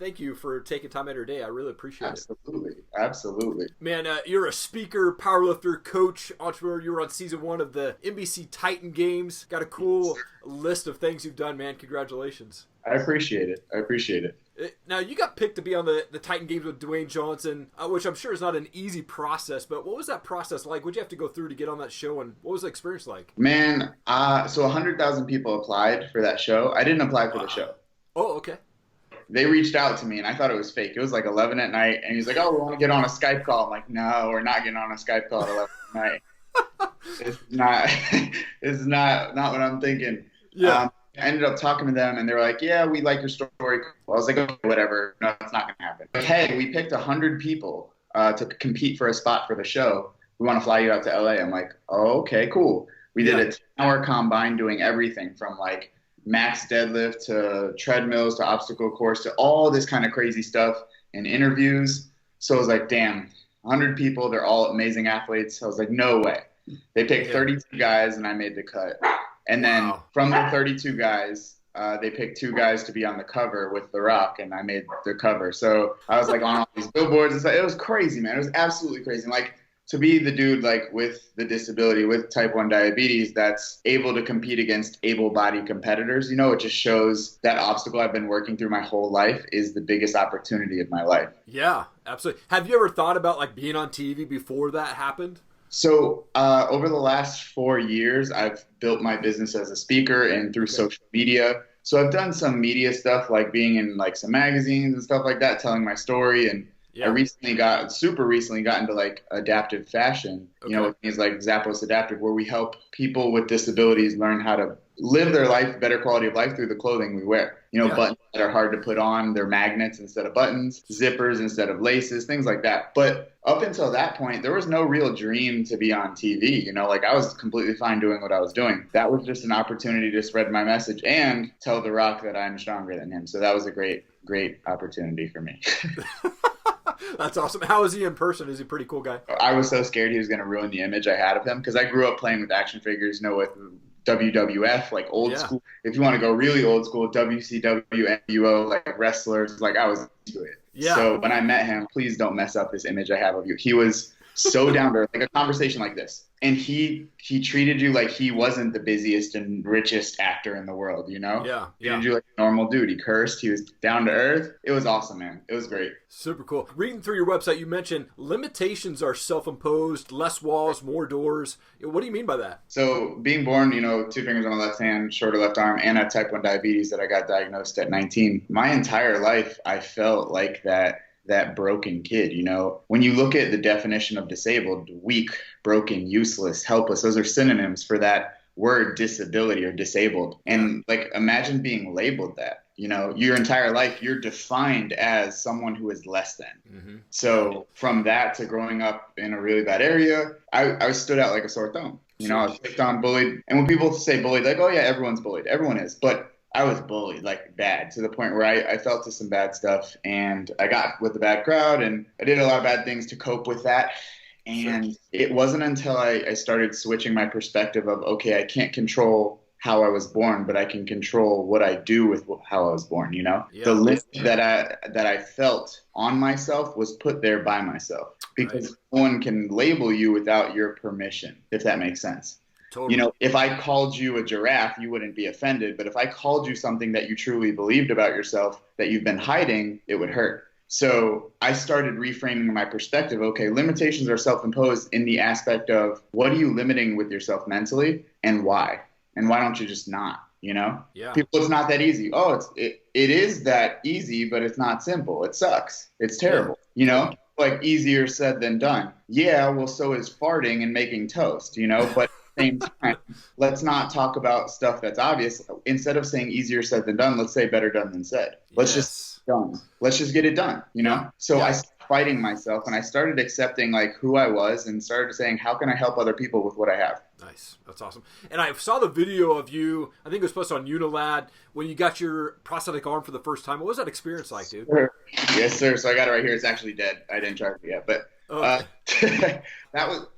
thank you for taking time out of your day. I really appreciate it. Absolutely. Man, you're a speaker, powerlifter, coach, entrepreneur. You were on season 1 of the NBC Titan Games. Got a cool list of things you've done, man. Congratulations. I appreciate it. Now, you got picked to be on the Titan Games with Dwayne Johnson, which I'm sure is not an easy process, but what was that process like? What did you have to go through to get on that show, and what was the experience like? Man, so 100,000 people applied for that show. I didn't apply for the show. Oh, okay. They reached out to me, and I thought it was fake. It was like 11 at night, and he's like, oh, we want to get on a Skype call. I'm like, no, we're not getting on a Skype call at 11 at night. It's not what I'm thinking. Yeah. I ended up talking to them, and they were like, yeah, we like your story. I was like, okay, whatever. No, it's not going to happen. But hey, we picked 100 people to compete for a spot for the show. We want to fly you out to LA. I'm like, oh, okay, cool. We did a 10-hour combine doing everything from like max deadlift to treadmills to obstacle course to all this kind of crazy stuff and interviews. So I was like, damn, 100 people, they're all amazing athletes. I was like, no way. They picked 32 guys, and I made the cut. And then from the 32 guys, they picked 2 guys to be on the cover with The Rock, and I made the cover. So I was like on all these billboards and stuff. It was crazy, man. It was absolutely crazy. And like to be the dude like with the disability, with type 1 diabetes, that's able to compete against able-bodied competitors, it just shows that obstacle I've been working through my whole life is the biggest opportunity of my life. Yeah, absolutely. Have you ever thought about like being on TV before that happened? So over the last 4 years, I've built my business as a speaker and through social media. So I've done some media stuff like being in like some magazines and stuff like that, telling my story. And I super recently got into like adaptive fashion, with things like Zappos Adaptive, where we help people with disabilities learn how to live their life, better quality of life through the clothing we wear. Buttons that are hard to put on, they're magnets instead of buttons, zippers instead of laces, things like that. But up until that point, there was no real dream to be on TV. Like I was completely fine doing what I was doing. That was just an opportunity to spread my message and tell The Rock that I'm stronger than him. So that was a great, great opportunity for me. That's awesome. How is he in person? Is he a pretty cool guy? I was so scared he was going to ruin the image I had of him because I grew up playing with action figures, with WWF, like old school. If you want to go really old school, WCW, NWO, like wrestlers, like I was into it. Yeah. So when I met him, please don't mess up this image I have of you. He was so down to earth, like a conversation like this. And he treated you like he wasn't the busiest and richest actor in the world, Yeah. He treated you like a normal dude. He cursed. He was down to earth. It was awesome, man. It was great. Super cool. Reading through your website, you mentioned limitations are self-imposed, less walls, more doors. What do you mean by that? So being born, 2 fingers on the left hand, shorter left arm, and I have type 1 diabetes that I got diagnosed at 19. My entire life, I felt like that broken kid. When you look at the definition of disabled, weak, broken, useless, helpless, those are synonyms for that word disability or disabled. And like, imagine being labeled that, your entire life, you're defined as someone who is less than. Mm-hmm. So from that to growing up in a really bad area, I stood out like a sore thumb. I was picked on, bullied. And when people say bullied, like, oh yeah, everyone's bullied. Everyone is. But I was bullied like bad to the point where I fell to some bad stuff and I got with the bad crowd and I did a lot of bad things to cope with that. And it wasn't until I started switching my perspective of, okay, I can't control how I was born, but I can control what I do with how I was born, Yeah. The limit that I felt on myself was put there by myself because no one can label you without your permission, if that makes sense. Totally. If I called you a giraffe, you wouldn't be offended. But if I called you something that you truly believed about yourself that you've been hiding, it would hurt. So I started reframing my perspective. Okay, limitations are self-imposed in the aspect of what are you limiting with yourself mentally and why? And why don't you just not, Yeah. People, it's not that easy. Oh, it is that easy, but it's not simple. It sucks. It's terrible, Like easier said than done. Yeah, well, so is farting and making toast, But same time, let's not talk about stuff that's obvious. Instead of saying easier said than done, let's say better done than said. Let's just done. Let's just get it done, So I started fighting myself and I started accepting like who I was and started saying, how can I help other people with what I have? Nice. That's awesome. And I saw the video of you, I think it was posted on Unilad, when you got your prosthetic arm for the first time. What was that experience like, dude? Yes, sir. So I got it right here. It's actually dead. I didn't charge it yet, but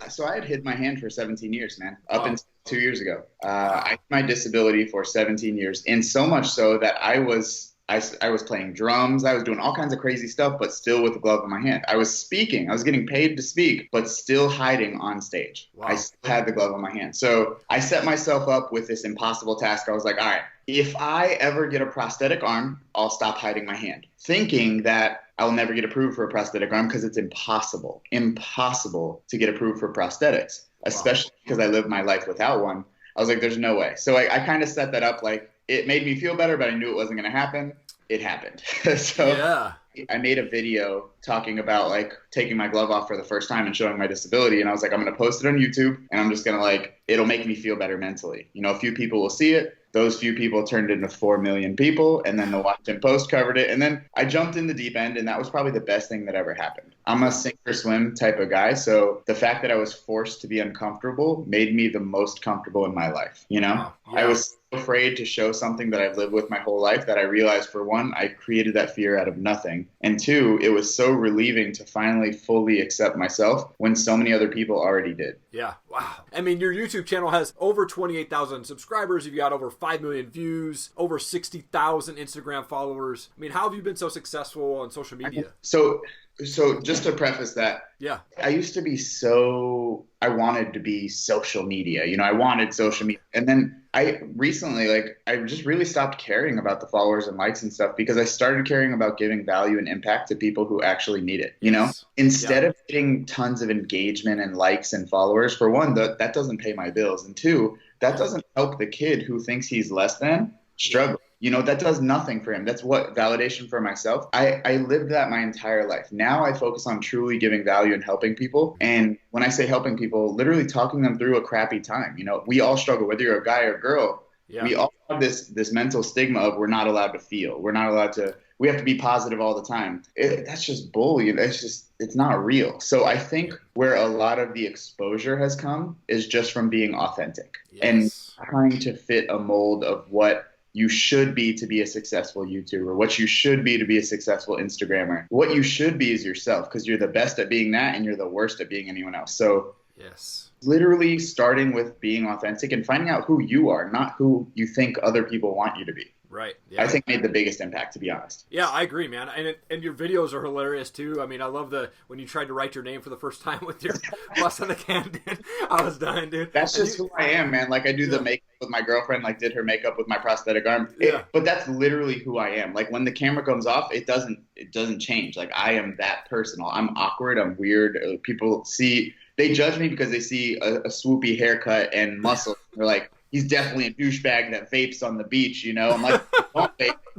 so I had hid my hand for 17 years, man, up until 2 years ago. I had my disability for 17 years, and so much so that I was I was playing drums. I was doing all kinds of crazy stuff, but still with the glove in my hand. I was speaking. I was getting paid to speak, but still hiding on stage. Wow. I still had the glove in my hand. So I set myself up with this impossible task. I was like, all right, if I ever get a prosthetic arm, I'll stop hiding my hand, thinking that I'll never get approved for a prosthetic arm because it's impossible to get approved for prosthetics, especially because I lived my life without one. I was like, there's no way. So I kind of set that up. Like, it made me feel better, but I knew it wasn't going to happen. It happened. So I made a video talking about like taking my glove off for the first time and showing my disability. And I was like, I'm going to post it on YouTube, and I'm just going to like, it'll make me feel better mentally. You know, a few people will see it. Those few people turned into 4 million people, and then the Washington Post covered it. And then I jumped in the deep end, and that was probably the best thing that ever happened. I'm a sink or swim type of guy. So the fact that I was forced to be uncomfortable made me the most comfortable in my life. You know, I was afraid to show something that I've lived with my whole life that I realized, for one, I created that fear out of nothing. And two, it was so relieving to finally fully accept myself when so many other people already did. Yeah. Wow. I mean, your YouTube channel has over 28,000 subscribers. You've got over 5 million views, over 60,000 Instagram followers. I mean, how have you been so successful on social media? So just to preface that, I used to be I wanted to be social media. You know, I wanted social media. And then I recently, I just really stopped caring about the followers and likes and stuff, because I started caring about giving value and impact to people who actually need it. You know, instead of getting tons of engagement and likes and followers, for one, that doesn't pay my bills. And two, that doesn't help the kid who thinks he's less than struggle. You know, that does nothing for him. That's what validation for myself. I lived that my entire life. Now I focus on truly giving value and helping people. And when I say helping people, literally talking them through a crappy time. You know, we all struggle, whether you're a guy or a girl. We all have this mental stigma of we're not allowed to feel. We have to be positive all the time. That's just bull. It's not real. So I think where a lot of the exposure has come is just from being authentic and trying to fit a mold of what you should be to be a successful YouTuber, what you should be to be a successful Instagrammer. What you should be is yourself, because you're the best at being that and you're the worst at being anyone else. So literally starting with being authentic and finding out who you are, not who you think other people want you to be. Right. I think made the biggest impact, to be honest. Yeah, I agree, man. And your videos are hilarious too. I mean, I love when you tried to write your name for the first time with your bus on the can, dude. I was dying, dude. That's just who I am, man. Like, I do the makeup with my girlfriend, did her makeup with my prosthetic arm. But that's literally who I am. Like, when the camera comes off, it doesn't change. Like, I am that person. I'm awkward. I'm weird. People they judge me because they see a swoopy haircut and muscle. They're like, he's definitely a douchebag that vapes on the beach, you know? I'm like,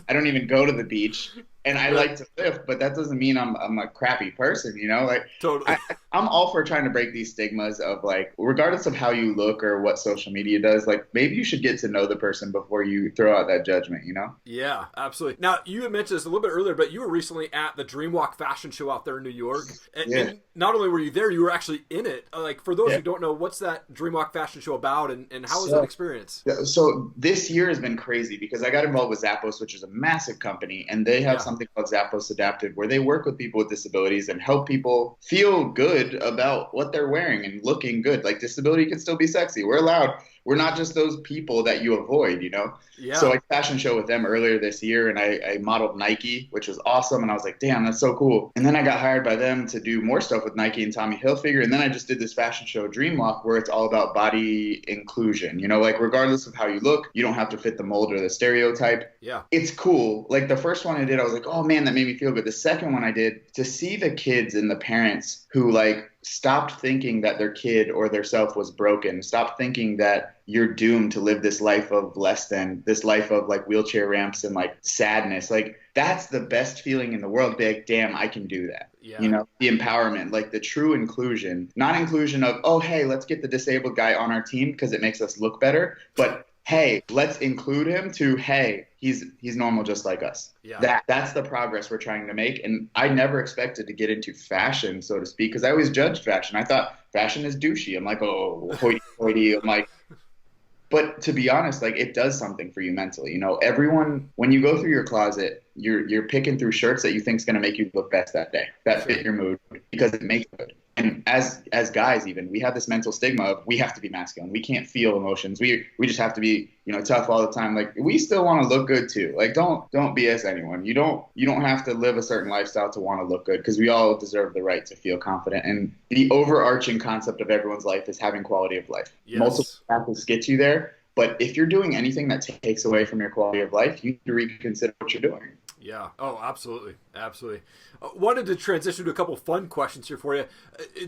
I don't even go to the beach, and I like to lift, but that doesn't mean I'm a crappy person, you know? Like, totally. I'm all for trying to break these stigmas of, like, regardless of how you look or what social media does, like, maybe you should get to know the person before you throw out that judgment, you know? Yeah, absolutely. Now, you had mentioned this a little bit earlier, but you were recently at the Dreamwalk fashion show out there in New York. And not only were you there, you were actually in it. Like, for those who don't know, what's that Dreamwalk fashion show about, and how was that experience? So this year has been crazy because I got involved with Zappos, which is a massive company, and they have something called Zappos Adaptive, where they work with people with disabilities and help people feel good about what they're wearing and looking good. Like, disability can still be sexy. We're allowed. We're not just those people that you avoid, you know? So I fashion show with them earlier this year, and I modeled Nike, which was awesome. And I was like, damn, that's so cool. And then I got hired by them to do more stuff with Nike and Tommy Hilfiger. And then I just did this fashion show, Dreamwalk, where it's all about body inclusion. You know, like, regardless of how you look, you don't have to fit the mold or the stereotype. It's cool. Like, the first one I did, I was like, oh man, that made me feel good. The second one I did, to see the kids and the parents who, like, stopped thinking that their kid or their self was broken, stopped thinking that you're doomed to live this life of less than, this life of, like, wheelchair ramps and, like, sadness. Like, that's the best feeling in the world. Be like, damn, I can do that. You know, the empowerment, like the true inclusion, not inclusion of, oh, hey, let's get the disabled guy on our team because it makes us look better, but hey, let's include him to, hey, he's normal just like us. That's the progress we're trying to make. And I never expected to get into fashion, so to speak, because I always judged fashion. I thought fashion is douchey. I'm like, oh, hoity-toity. I'm like, but to be honest, like, it does something for you mentally. You know, everyone, when you go through your closet, you're picking through shirts that you think is going to make you look best that day, that fit your mood, because it makes it good. And as guys, even, we have this mental stigma of we have to be masculine. We can't feel emotions. We just have to be, tough all the time. Like, we still want to look good too. Like, don't BS anyone. You don't have to live a certain lifestyle to want to look good, because we all deserve the right to feel confident. And the overarching concept of everyone's life is having quality of life. Yes. Multiple factors get you there, but if you're doing anything that takes away from your quality of life, you need to reconsider what you're doing. Yeah. Oh, absolutely. Absolutely. Wanted to transition to a couple fun questions here for you.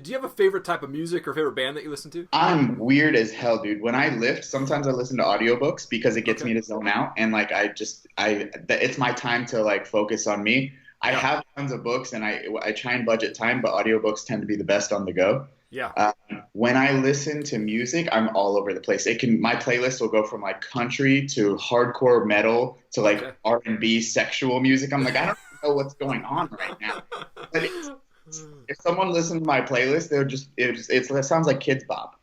Do you have a favorite type of music or favorite band that you listen to? I'm weird as hell, dude. When I lift, sometimes I listen to audiobooks because it gets me to zone out. And like, it's my time to like focus on me. I have tons of books and I try and budget time, but audiobooks tend to be the best on the go. Yeah. When I listen to music, I'm all over the place. My playlist will go from like country to hardcore metal to like R&B sexual music. I'm like, I don't know what's going on right now. But if someone listens to my playlist, it sounds like Kids Bop,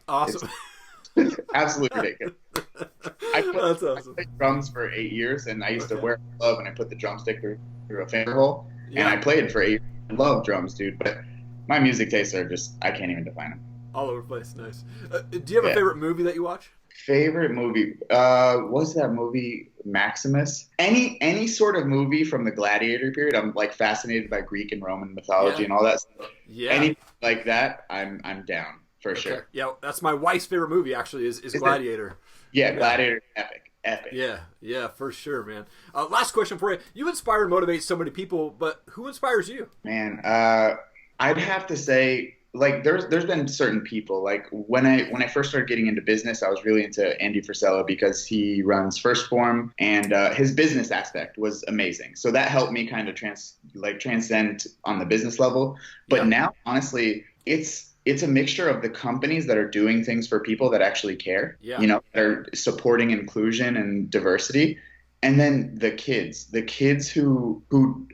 Awesome. It's absolutely ridiculous. That's awesome. I played drums for 8 years, and I used to wear a glove, and I put the drumstick through a finger hole, and I played for 8 years. I love drums, dude, but my music tastes are just, I can't even define them. All over the place. Nice. Do you have a favorite movie that you watch? Favorite movie? What's that movie? Maximus? Any sort of movie from the Gladiator period. I'm like fascinated by Greek and Roman mythology and all that stuff. Yeah. Anything like that, I'm down for sure. Yeah, that's my wife's favorite movie actually is Gladiator. Gladiator, epic. Yeah, for sure, man. Last question for you. You inspire and motivate so many people, but who inspires you? Man, I'd have to say, like, there's been certain people. Like, when I first started getting into business, I was really into Andy Frisella because he runs First Form, and his business aspect was amazing. So that helped me kind of transcend on the business level. But now, honestly, it's a mixture of the companies that are doing things for people that actually care, that are supporting inclusion and diversity. And then the kids who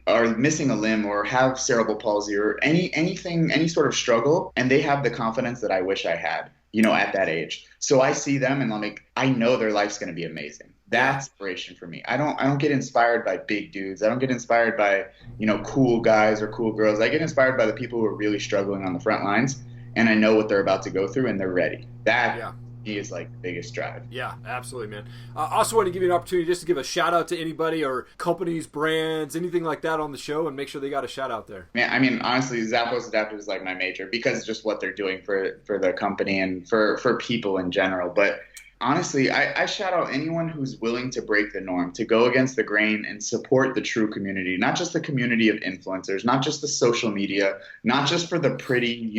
are missing a limb or have cerebral palsy or any sort of struggle, and they have the confidence that I wish I had, at that age. So I see them and I'm like, I know their life's going to be amazing. That's inspiration for me. I don't get inspired by big dudes. I don't get inspired by, cool guys or cool girls. I get inspired by the people who are really struggling on the front lines, and I know what they're about to go through and they're ready. That is like the biggest drive. Yeah, absolutely, man. Also want to give you an opportunity just to give a shout out to anybody or companies, brands, anything like that on the show, and make sure they got a shout out there. Man, I mean, honestly, Zappos Adaptive is like my major because just what they're doing for the company and for people in general. But honestly, I shout out anyone who's willing to break the norm, to go against the grain and support the true community, not just the community of influencers, not just the social media, not just for the pretty,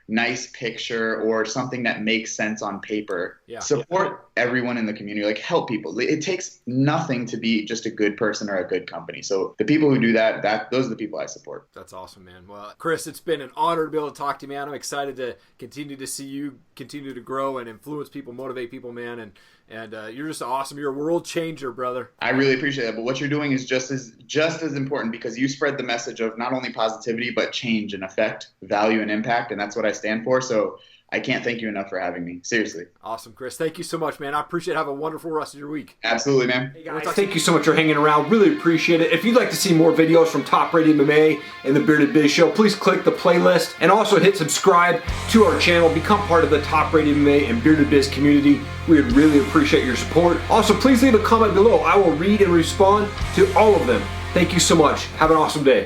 nice picture or something that makes sense on paper. Support everyone in the community, like help people. It takes nothing to be just a good person or a good company. So the people who do that, those are the people I support. That's awesome, man. Well, Chris, it's been an honor to be able to talk to you, man. I'm excited to continue to see you continue to grow and influence people, motivate people, man. And you're just awesome. You're a world changer, brother. I really appreciate that. But what you're doing is just as important, because you spread the message of not only positivity, but change and effect, value and impact. And that's what I stand for. So I can't thank you enough for having me. Seriously. Awesome, Chris. Thank you so much, man. I appreciate it. Have a wonderful rest of your week. Absolutely, man. Hey, guys. Thank you so much for hanging around. Really appreciate it. If you'd like to see more videos from Top Rated MMA and the Bearded Biz Show, please click the playlist and also hit subscribe to our channel. Become part of the Top Rated MMA and Bearded Biz community. We would really appreciate your support. Also, please leave a comment below. I will read and respond to all of them. Thank you so much. Have an awesome day.